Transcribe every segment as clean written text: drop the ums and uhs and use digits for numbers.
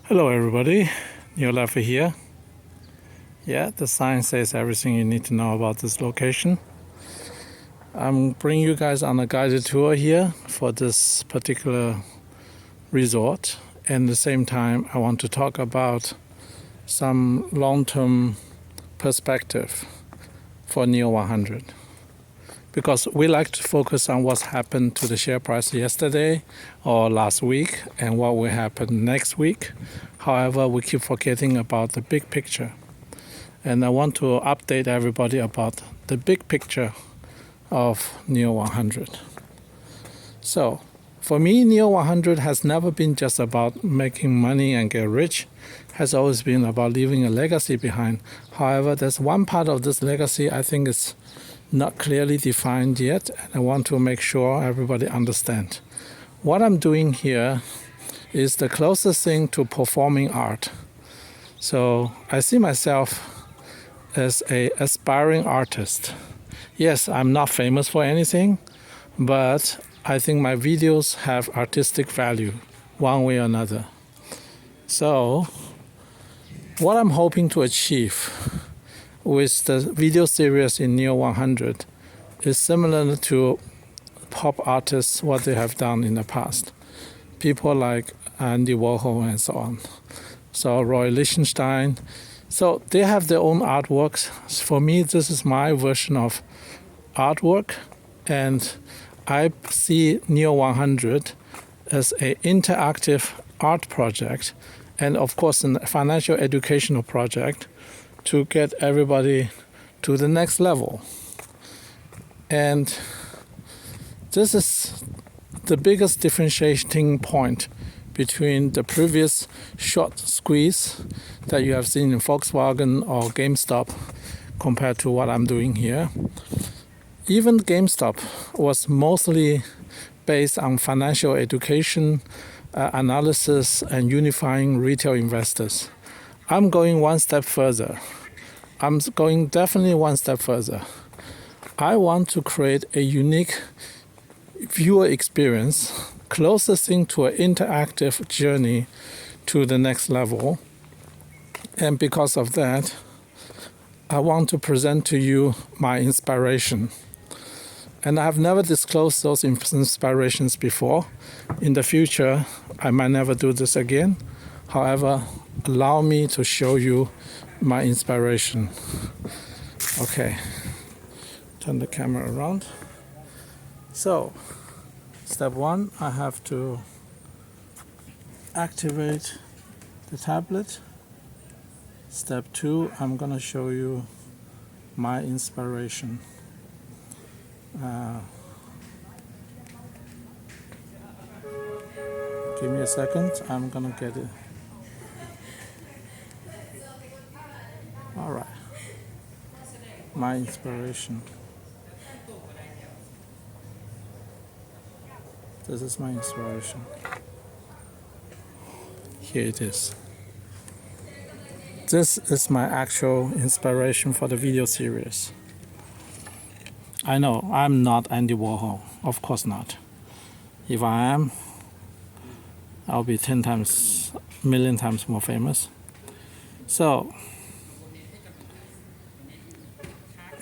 Hello everybody, NIO here. Yeah, the sign says everything you need to know about this location. I'm bringing you guys on a guided tour here for this particular resort. And at the same time, I want to talk about some long-term perspective for NIO 100. Because we like to focus on what's happened to the share price yesterday or last week and what will happen next week. However, we keep forgetting about the big picture. And I want to update everybody about the big picture of NIO 100. So, for me, NIO 100 has never been just about making money and get rich. It has always been about leaving a legacy behind. However, there's one part of this legacy I think is not clearly defined yet, and I want to make sure everybody understands. What I'm doing here is the closest thing to performing art. So I see myself as an aspiring artist. Yes, I'm not famous for anything, but I think my videos have artistic value, one way or another. So what I'm hoping to achieve with the video series in NIO 100 is similar to pop artists, what they have done in the past. People like Andy Warhol and so on. So Roy Lichtenstein. So they have their own artworks. For me, this is my version of artwork. And I see NIO 100 as an interactive art project. And of course, a financial educational project to get everybody to the next level. And this is the biggest differentiating point between the previous short squeeze that you have seen in Volkswagen or GameStop compared to what I'm doing here. Even GameStop was mostly based on financial education, analysis, and unifying retail investors. I'm going one step further. I'm going definitely one step further. I want to create a unique viewer experience, closest thing to an interactive journey to the next level. And because of that, I want to present to you my inspiration. And I've never disclosed those inspirations before. In the future, I might never do this again. However, allow me to show you my inspiration. Okay, turn the camera around. So, step one, I have to activate the tablet. Step two, I'm gonna show you my inspiration. Give me a second, I'm gonna get it. All right, my inspiration. This is my inspiration. Here it is. This is my actual inspiration for the video series. I know I'm not Andy Warhol, of course not. If I am, I'll be 10 times, million times more famous. So,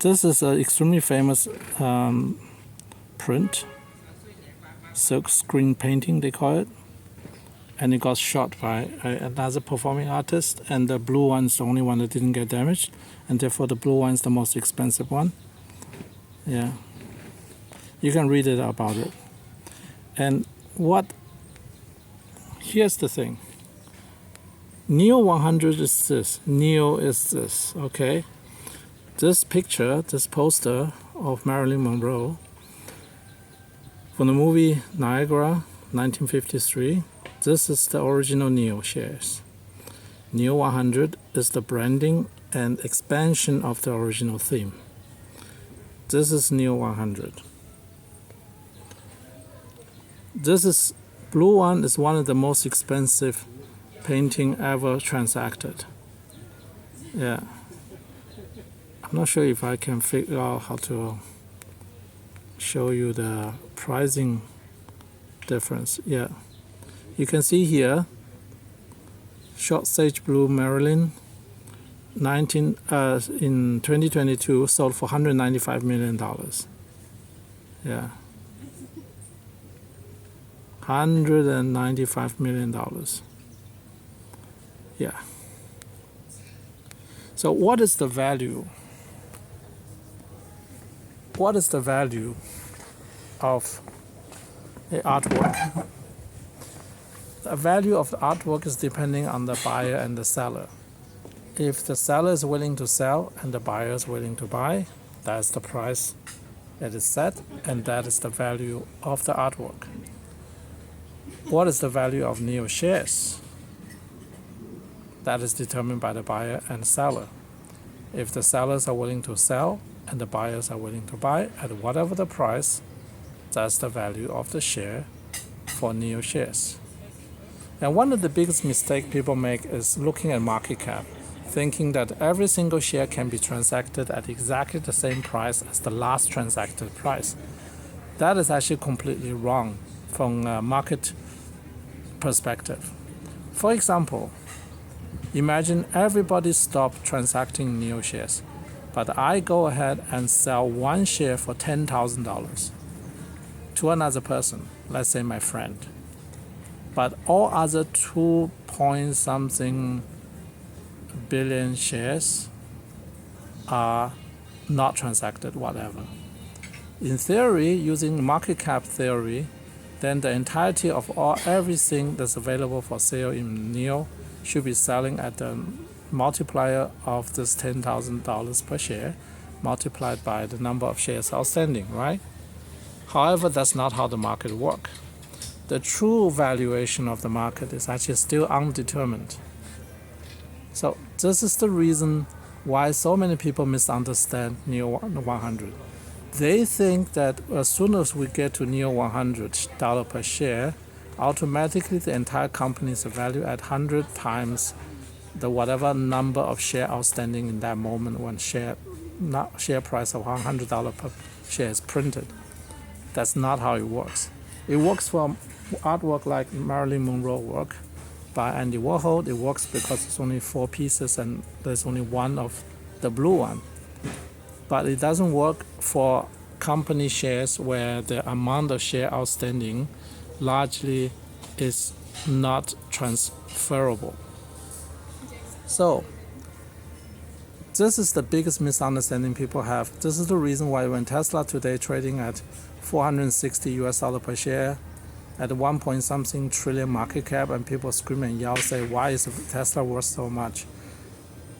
this is an extremely famous print, silk screen painting they call it, and it got shot by another performing artist, and the blue one is the only one that didn't get damaged, and therefore the blue one is the most expensive one. Yeah, you can read it about it. And here's the thing. NIO 100 is this, NIO is this, okay? This picture, this poster of Marilyn Monroe from the movie Niagara, 1953, this is the original NIO shares. NIO 100 is the branding and expansion of the original theme. This is NIO 100. This blue one is one of the most expensive painting ever transacted. Yeah. I'm not sure if I can figure out how to show you the pricing difference. Yeah. You can see here Short Sage Blue Maryland, in 2022 sold for $195 million. Yeah. $195 million. Yeah. So what is the value? What is the value of the artwork? The value of the artwork is depending on the buyer and the seller. If the seller is willing to sell and the buyer is willing to buy, that's the price that is set, and that is the value of the artwork. What is the value of NIO shares? That is determined by the buyer and seller. If the sellers are willing to sell and the buyers are willing to buy at whatever the price, that's the value of the share for NIO shares. And one of the biggest mistakes people make is looking at market cap, thinking that every single share can be transacted at exactly the same price as the last transacted price. That is actually completely wrong from a market perspective. For example, imagine everybody stopped transacting NIO shares, but I go ahead and sell one share for $10,000 to another person, let's say my friend. But all other 2 point something billion shares are not transacted, whatever. In theory, using market cap theory, then the entirety of everything that's available for sale in NIO should be selling at the multiplier of this $10,000 per share multiplied by the number of shares outstanding, right? However, that's not how the market works. The true valuation of the market is actually still undetermined. So this is the reason why so many people misunderstand NIO 100. They think that as soon as we get to NIO $100 per share, automatically the entire company is valued at 100 times the whatever number of share outstanding in that moment when share price of $100 per share is printed. That's not how it works. It works for artwork like Marilyn Monroe work by Andy Warhol. It works because it's only 4 pieces and there's only one of the blue one. But it doesn't work for company shares where the amount of share outstanding largely is not transferable. So this is the biggest misunderstanding people have. This is the reason why when Tesla today trading at $460 per share at 1 point something trillion market cap, and people scream and yell, say, why is Tesla worth so much?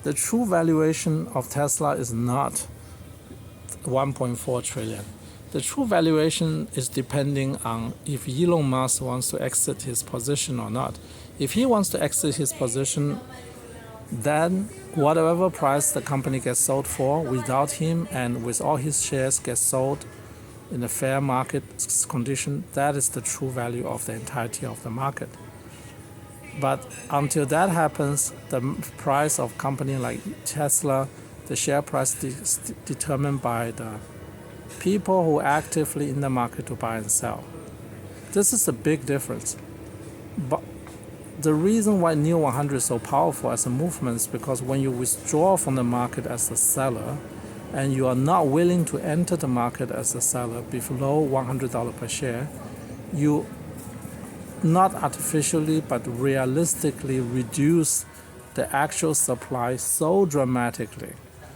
The true valuation of Tesla is not 1.4 trillion. The true valuation is depending on if Elon Musk wants to exit his position or not. If he wants to exit his position, then whatever price the company gets sold for without him and with all his shares get sold in a fair market condition, that is the true value of the entirety of the market. But until that happens, the price of company like Tesla, the share price is determined by the people who are actively in the market to buy and sell. This is a big difference. But the reason why NIO 100 is so powerful as a movement is because when you withdraw from the market as a seller and you are not willing to enter the market as a seller below $100 per share, you not artificially but realistically reduce the actual supply so dramatically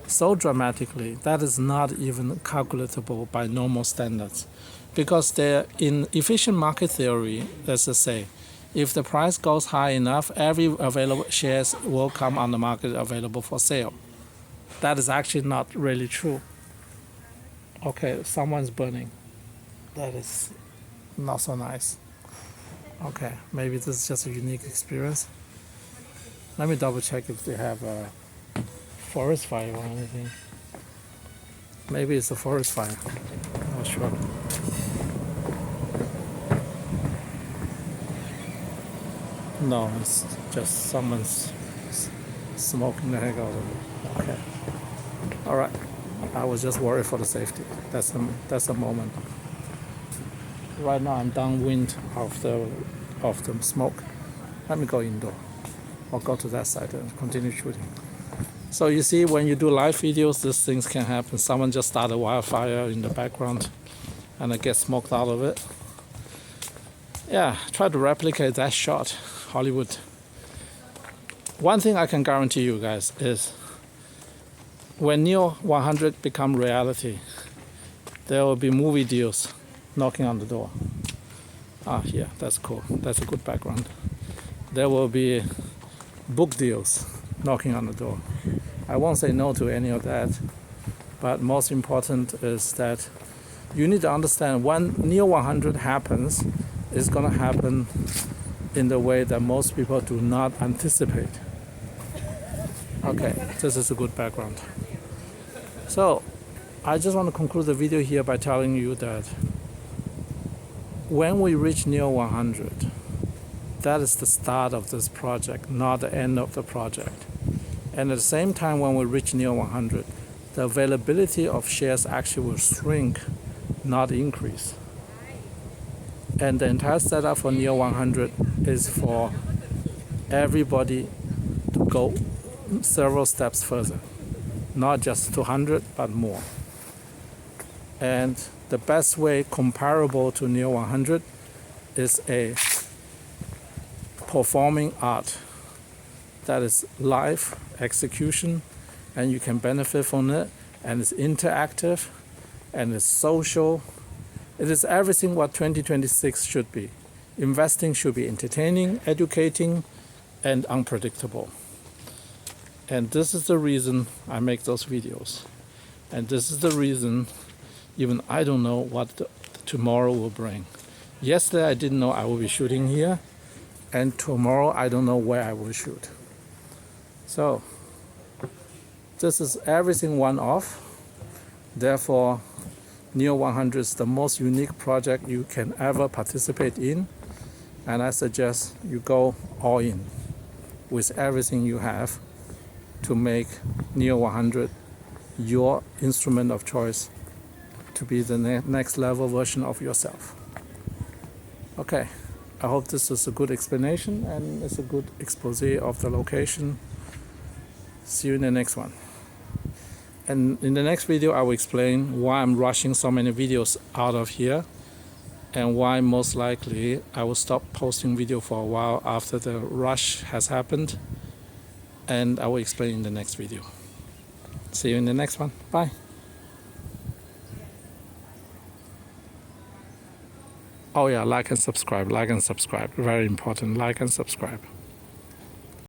that is not even calculatable by normal standards. Because in efficient market theory, let's just say, if the price goes high enough, every available shares will come on the market available for sale. That is actually not really true. Okay, someone's burning. That is not so nice. Okay, maybe this is just a unique experience. Let me double check if they have a forest fire or anything. Maybe it's a forest fire. I'm not sure. No, it's just someone's smoking the heck out of it. Okay. All right. I was just worried for the safety. That's the moment. Right now I'm downwind of the smoke. Let me go indoor. or go to that side and continue shooting. So you see, when you do live videos, these things can happen. Someone just started a wildfire in the background and it gets smoked out of it. Yeah, try to replicate that shot, Hollywood. One thing I can guarantee you guys is when NIO 100 become reality, there will be movie deals knocking on the door. Ah, yeah, that's cool. That's a good background. There will be book deals knocking on the door. I won't say no to any of that, but most important is that you need to understand when NIO 100 happens, it's going to happen in the way that most people do not anticipate. Okay, this is a good background. So, I just want to conclude the video here by telling you that when we reach NIO 100, that is the start of this project, not the end of the project. And at the same time, when we reach NIO 100, the availability of shares actually will shrink, not increase. And the entire setup for NIO 100 is for everybody to go several steps further, not just 200, but more. And the best way comparable to NIO 100 is a performing art that is live execution, and you can benefit from it, and it's interactive and it's social. It is everything what 2026 should be. Investing should be entertaining, educating, and unpredictable. And this is the reason I make those videos. And this is the reason even I don't know what tomorrow will bring. Yesterday I didn't know I will be shooting here, and tomorrow I don't know where I will shoot. So this is everything one-off. Therefore, NIO 100 is the most unique project you can ever participate in, and I suggest you go all in with everything you have to make NIO 100 your instrument of choice to be the next level version of yourself. Okay, I hope this is a good explanation and it's a good expose of the location. See you in the next one. And in the next video, I will explain why I'm rushing so many videos out of here and why most likely I will stop posting video for a while after the rush has happened. And I will explain in the next video. See you in the next one. Bye. Oh yeah, like and subscribe, very important, like and subscribe.